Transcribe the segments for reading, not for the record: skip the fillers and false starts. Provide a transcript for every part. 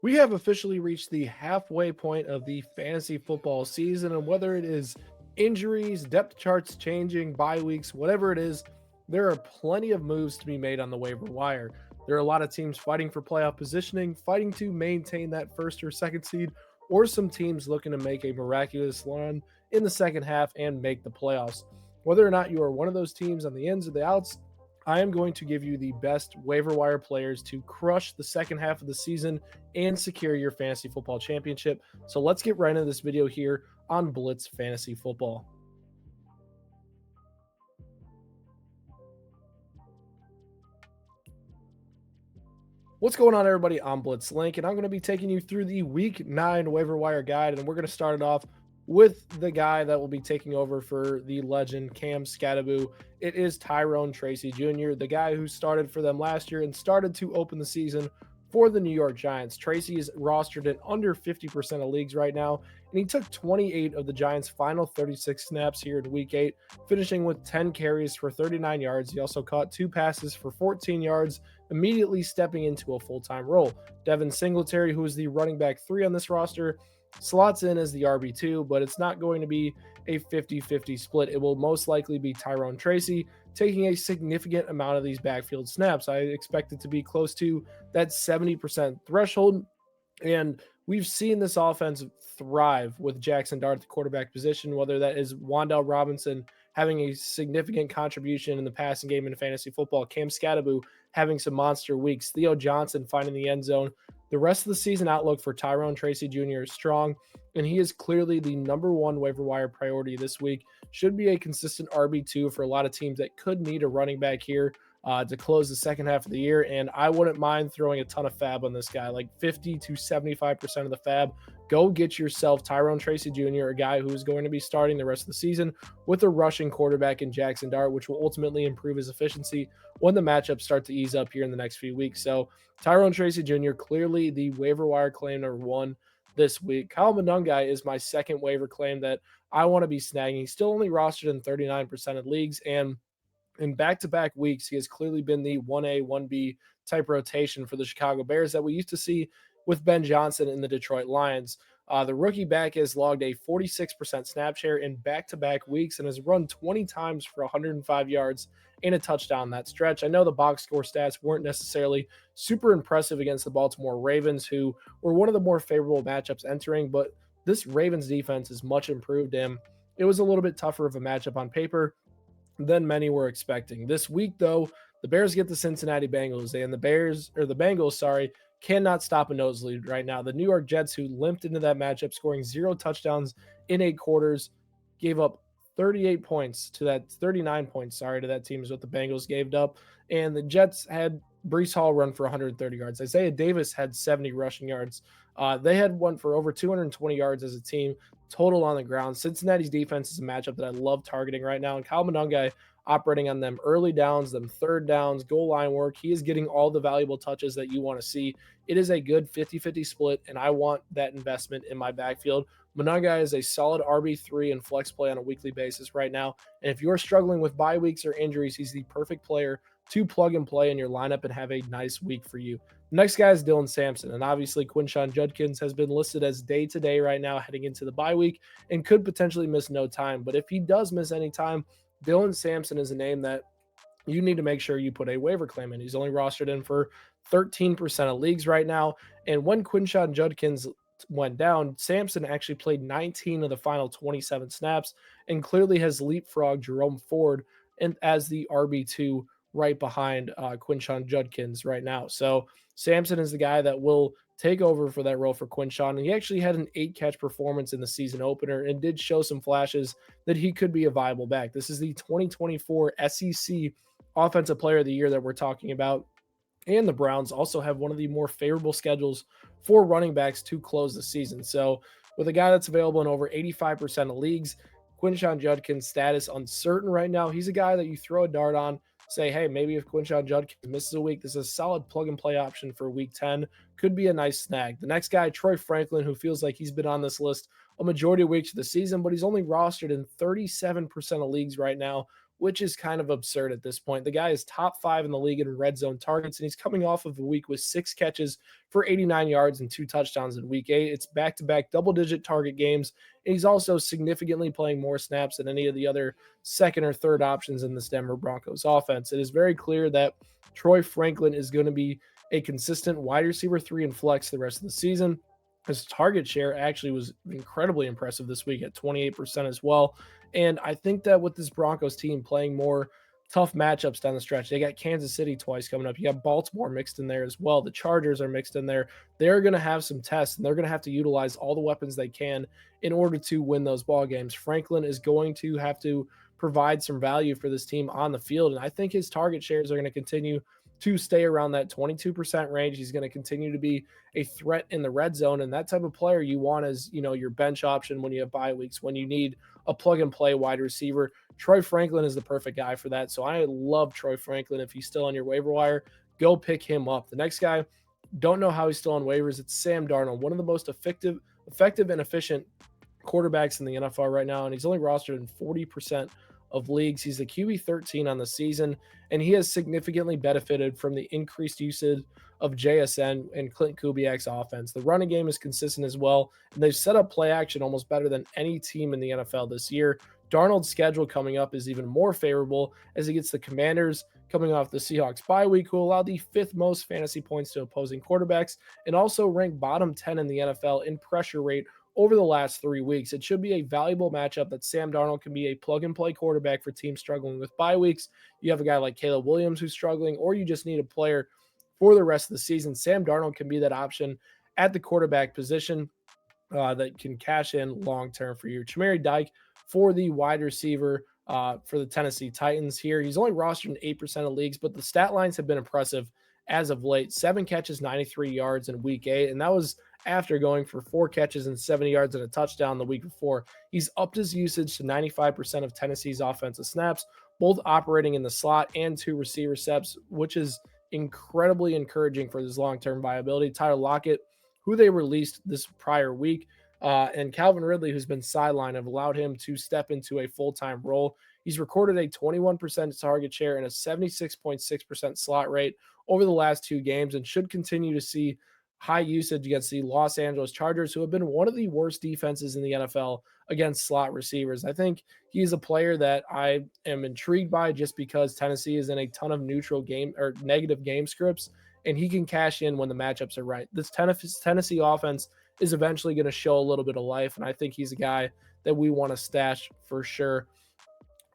We have officially reached the halfway point of the fantasy football season, and whether it is injuries, depth charts changing, bye weeks, whatever it is, there are plenty of moves to be made on the waiver wire. There are a lot of teams fighting for playoff positioning, fighting to maintain that first or second seed, or some teams looking to make a miraculous run in the second half and make the playoffs. Whether or not you are one of those teams on the ins or the outs, I am going to give you the best waiver wire players to crush the second half of the season and secure your fantasy football championship. So let's get right into this video here on Blitz Fantasy Football. What's going on, everybody? I'm Blitz Link, and I'm going to be taking you through the Week 9 waiver wire guide, and we're going to start it off with the guy that will be taking over for the legend Cam Scattaboo. It is Tyrone Tracy Jr., the guy who started for them last year and started to open the season for the New York Giants. Tracy is rostered in under 50% of leagues right now, and he took 28 of the Giants' final 36 snaps here in Week 8, finishing with 10 carries for 39 yards. He also caught 2 passes for 14 yards, immediately stepping into a full-time role. Devin Singletary, who is the running back 3 on this roster, slots in as the RB2, but it's not going to be a 50-50 split. It will most likely be Tyrone Tracy taking a significant amount of these backfield snaps. I expect it to be close to that 70% threshold, and we've seen this offense thrive with Jackson Dart at the quarterback position, whether that is Wan'Dale Robinson having a significant contribution in the passing game in fantasy football, Cam Scattaboo having some monster weeks, Theo Johnson finding the end zone. The rest of the season outlook for Tyrone Tracy Jr. is strong, and he is clearly the number one waiver wire priority this week. Should be a consistent RB2 for a lot of teams that could need a running back here to close the second half of the year. And I wouldn't mind throwing a ton of fab on this guy, like 50 to 75% of the fab. Go get yourself Tyrone Tracy Jr., a guy who's going to be starting the rest of the season with a rushing quarterback in Jackson Dart, which will ultimately improve his efficiency when the matchups start to ease up here in the next few weeks. So Tyrone Tracy Jr., clearly the waiver wire claim number one this week. Kyle Monangai is my second waiver claim that I want to be snagging. He's still only rostered in 39% of leagues, and in back-to-back weeks, he has clearly been the 1A, 1B type rotation for the Chicago Bears that we used to see with Ben Johnson in the Detroit Lions. The rookie back has logged a 46% snap share in back-to-back weeks and has run 20 times for 105 yards and a touchdown that stretch. I know the box score stats weren't necessarily super impressive against the Baltimore Ravens, who were one of the more favorable matchups entering, but this Ravens defense is much improved, and it was a little bit tougher of a matchup on paper than many were expecting. This week, though, the Bears get the Cincinnati Bengals, and the Bengals, cannot stop a nosebleed right now. The New York Jets, who limped into that matchup, scoring 0 touchdowns in 8 quarters, gave up 38 points to that 39 points, to that team is what the Bengals gave up. And the Jets had Breece Hall run for 130 yards. Isaiah Davis had 70 rushing yards. They had one for over 220 yards as a team total on the ground. Cincinnati's defense is a matchup that I love targeting right now. And Kyle Monangai operating on them early downs, them third downs, goal line work. He is getting all the valuable touches that you want to see. It is a good 50-50 split, and I want that investment in my backfield. Monangai is a solid RB3 and flex play on a weekly basis right now. And if you're struggling with bye weeks or injuries, he's the perfect player to plug and play in your lineup and have a nice week for you. Next guy is Dylan Sampson, and obviously Quinshon Judkins has been listed as day-to-day right now heading into the bye week and could potentially miss no time. But if he does miss any time, Dylan Sampson is a name that you need to make sure you put a waiver claim in. He's only rostered in for 13% of leagues right now, and when Quinshon Judkins went down, Sampson actually played 19 of the final 27 snaps and clearly has leapfrogged Jerome Ford and as the RB2 right behind Quinshon Judkins right now. So Sampson is the guy that will take over for that role for Quinshon. And he actually had an 8-catch performance in the season opener and did show some flashes that he could be a viable back. This is the 2024 SEC Offensive Player of the Year that we're talking about. And the Browns also have one of the more favorable schedules for running backs to close the season. So with a guy that's available in over 85% of leagues, Quinshon Judkins' status uncertain right now. He's a guy that you throw a dart on, say, hey, maybe if Quinshon Judkins misses a week, this is a solid plug-and-play option for Week 10. Could be a nice snag. The next guy, Troy Franklin, who feels like he's been on this list a majority of weeks of the season, but he's only rostered in 37% of leagues right now which is kind of absurd at this point. The guy is top 5 in the league in red zone targets, and he's coming off of a week with 6 catches for 89 yards and 2 touchdowns in week 8. It's back-to-back double-digit target games, and he's also significantly playing more snaps than any of the other second or third options in this Denver Broncos offense. It is very clear that Troy Franklin is going to be a consistent wide receiver 3 and flex the rest of the season. His target share actually was incredibly impressive this week at 28% as well. And I think that with this Broncos team playing more tough matchups down the stretch, they got Kansas City twice coming up. You got Baltimore mixed in there as well. The Chargers are mixed in there. They're going to have some tests, and they're going to have to utilize all the weapons they can in order to win those ball games. Franklin is going to have to provide some value for this team on the field, and I think his target shares are going to continue to stay around that 22% range. He's going to continue to be a threat in the red zone, and that type of player you want as, your bench option when you have bye weeks, when you need a plug and play wide receiver. Troy Franklin is the perfect guy for that. So I love Troy Franklin. If he's still on your waiver wire, go pick him up. The next guy, don't know how he's still on waivers. It's Sam Darnold, one of the most effective and efficient quarterbacks in the NFL right now, and he's only rostered in 40% of leagues. He's the QB 13 on the season, and he has significantly benefited from the increased usage of JSN and Clint Kubiak's offense. The running game is consistent as well, and they've set up play action almost better than any team in the NFL this year. Darnold's schedule coming up is even more favorable as he gets the Commanders coming off the Seahawks bye week, who allow the 5th most fantasy points to opposing quarterbacks and also rank bottom 10 in the NFL in pressure rate over the last 3 weeks. It should be a valuable matchup that Sam Darnold can be a plug-and-play quarterback for teams struggling with bye weeks. You have a guy like Caleb Williams who's struggling, or you just need a player for the rest of the season. Sam Darnold can be that option at the quarterback position that can cash in long-term for you. Chimere Dike for the wide receiver for the Tennessee Titans here. He's only rostered in 8% of leagues, but the stat lines have been impressive as of late. 7 catches, 93 yards in week 8, and that was after going for 4 catches and 70 yards and a touchdown the week before. He's upped his usage to 95% of Tennessee's offensive snaps, both operating in the slot and 2 receiver sets, which is incredibly encouraging for his long-term viability. Tyler Lockett, who they released this prior week, and Calvin Ridley, who's been sidelined, have allowed him to step into a full-time role. He's recorded a 21% target share and a 76.6% slot rate over the last 2 games and should continue to see high usage against the Los Angeles Chargers, who have been one of the worst defenses in the NFL against slot receivers. I think he's a player that I am intrigued by just because Tennessee is in a ton of neutral game or negative game scripts, and he can cash in when the matchups are right. This Tennessee offense is eventually going to show a little bit of life, and I think he's a guy that we want to stash for sure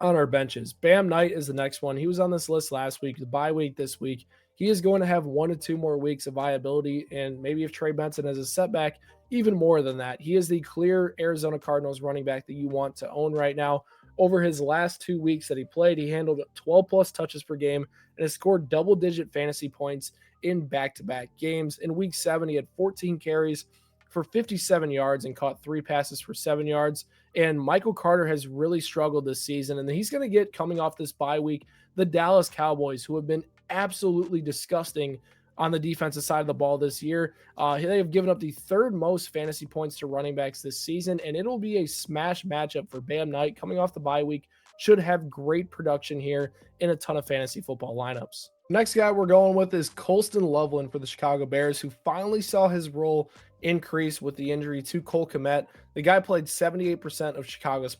on our benches. Bam Knight is the next one. He was on this list last week, the bye week this week. He is going to have 1 to 2 more weeks of viability, and maybe if Trey Benson has a setback, even more than that. He is the clear Arizona Cardinals running back that you want to own right now. Over his last 2 weeks that he played, he handled 12-plus touches per game and has scored double-digit fantasy points in back-to-back games. In Week 7, he had 14 carries for 57 yards and caught 3 passes for 7 yards. And Michael Carter has really struggled this season, and he's going to get, coming off this bye week, the Dallas Cowboys, who have been absolutely disgusting on the defensive side of the ball this year. They have given up the 3rd most fantasy points to running backs this season, and it'll be a smash matchup for Bam Knight coming off the bye week. Should have great production here in a ton of fantasy football lineups. Next guy we're going with is Colston Loveland for the Chicago Bears, who finally saw his role increase with the injury to Cole Kmet. The guy played 78% of Chicago's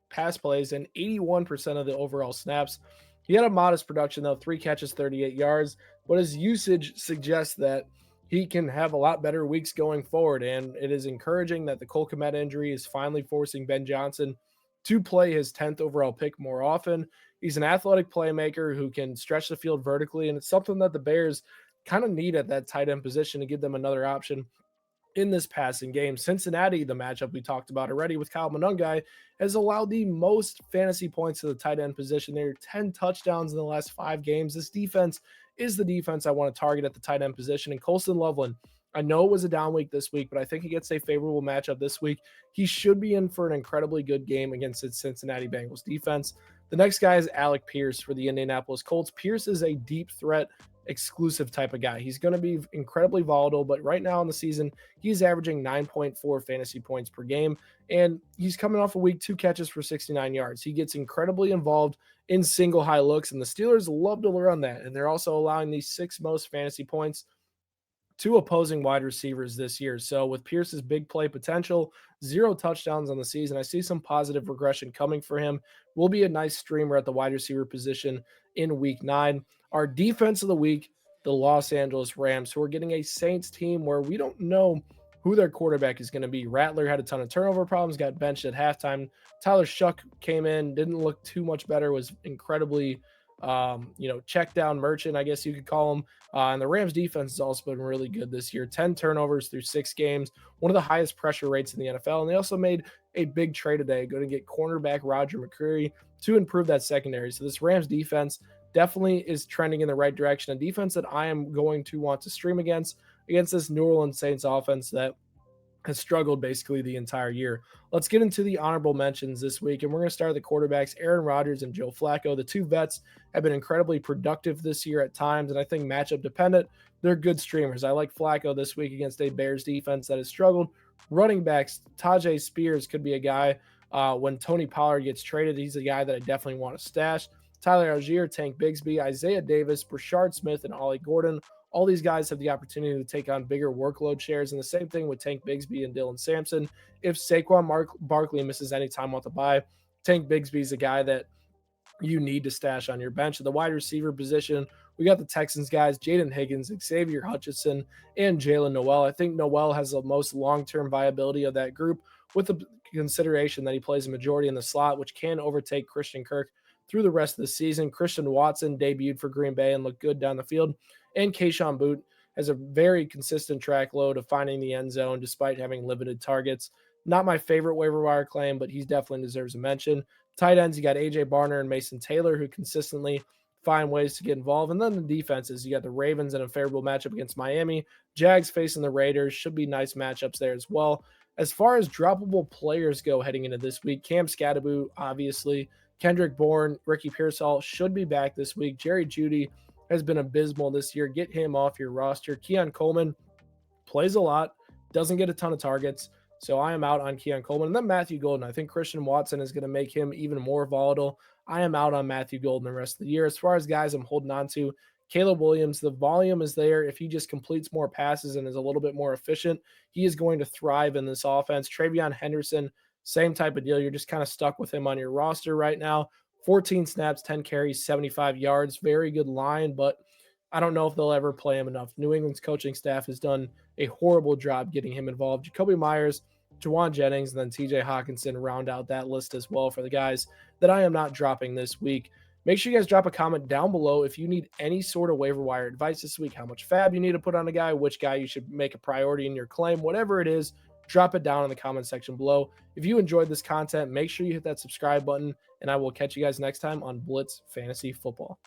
pass plays and 81% of the overall snaps. He had a modest production, though, 3 catches, 38 yards, but his usage suggests that he can have a lot better weeks going forward, and it is encouraging that the Cole Kmet injury is finally forcing Ben Johnson to play his 10th overall pick more often. He's an athletic playmaker who can stretch the field vertically, and it's something that the Bears kind of need at that tight end position to give them another option in this passing game. Cincinnati, the matchup we talked about already with Kyle Monangai, has allowed the most fantasy points to the tight end position. There are 10 touchdowns in the last 5 games. This defense is the defense I want to target at the tight end position. And Colston Loveland, I know it was a down week this week, but I think he gets a favorable matchup this week. He should be in for an incredibly good game against the Cincinnati Bengals defense. The next guy is Alec Pierce for the Indianapolis Colts. Pierce is a deep threat exclusive type of guy. He's going to be incredibly volatile, but right now in the season, he's averaging 9.4 fantasy points per game, and he's coming off a week, 2 catches for 69 yards. He gets incredibly involved in single high looks, and the Steelers love to run that, and they're also allowing the 6th most fantasy points to opposing wide receivers this year. So with Pierce's big play potential, 0 touchdowns on the season, I see some positive regression coming for him. Will be a nice streamer at the wide receiver position in week 9. Our defense of the week, the Los Angeles Rams, who are getting a Saints team where we don't know who their quarterback is going to be. Rattler had a ton of turnover problems, got benched at halftime. Tyler Shuck came in, didn't look too much better, was incredibly check down merchant, I guess you could call him. And the Rams defense has also been really good this year. 10 turnovers through 6 games, one of the highest pressure rates in the NFL. And they also made a big trade today, going to get cornerback Roger McCreary to improve that secondary. So this Rams defense definitely is trending in the right direction. A defense that I am going to want to stream against this New Orleans Saints offense that has struggled basically the entire year. Let's get into the honorable mentions this week, and we're going to start with the quarterbacks, Aaron Rodgers and Joe Flacco. The two vets have been incredibly productive this year at times, and I think matchup dependent, they're good streamers. I like Flacco this week against a Bears defense that has struggled. Running backs, Tajay Spears could be a guy when Tony Pollard gets traded. He's a guy that I definitely want to stash. Tyler Algier, Tank Bigsby, Isaiah Davis, Brashard Smith, and Ollie Gordon. All these guys have the opportunity to take on bigger workload shares, and the same thing with Tank Bigsby and Dylan Sampson. If Saquon Barkley misses any time off the bye, Tank Bigsby is a guy that you need to stash on your bench. At the wide receiver position, we got the Texans guys, Jaden Higgins, Xavier Hutchinson, and Jalen Noel. I think Noel has the most long-term viability of that group with the consideration that he plays a majority in the slot, which can overtake Christian Kirk through the rest of the season. Christian Watson debuted for Green Bay and looked good down the field. And Kayshon Boutte has a very consistent track load of finding the end zone despite having limited targets. Not my favorite waiver wire claim, but he definitely deserves a mention. Tight ends, you got AJ Barner and Mason Taylor, who consistently find ways to get involved. And then the defenses, you got the Ravens in a favorable matchup against Miami. Jags facing the Raiders, should be nice matchups there as well. As far as droppable players go heading into this week, Cam Scatterboot, obviously. Kendrick Bourne, Ricky Pearsall should be back this week. Jerry Jeudy has been abysmal this year. Get him off your roster. Keon Coleman plays a lot, doesn't get a ton of targets, so I am out on Keon Coleman. And then Matthew Golden. I think Christian Watson is going to make him even more volatile. I am out on Matthew Golden the rest of the year. As far as guys I'm holding on to, Caleb Williams, the volume is there. If he just completes more passes and is a little bit more efficient, he is going to thrive in this offense. Travion Henderson, same type of deal. You're just kind of stuck with him on your roster right now. 14 snaps, 10 carries, 75 yards. Very good line, but I don't know if they'll ever play him enough. New England's coaching staff has done a horrible job getting him involved. Jacoby Myers, Jawan Jennings, and then TJ Hawkinson round out that list as well for the guys that I am not dropping this week. Make sure you guys drop a comment down below if you need any sort of waiver wire advice this week, how much fab you need to put on a guy, which guy you should make a priority in your claim, whatever it is. Drop it down in the comment section below. If you enjoyed this content, make sure you hit that subscribe button, and I will catch you guys next time on Blitz Fantasy Football.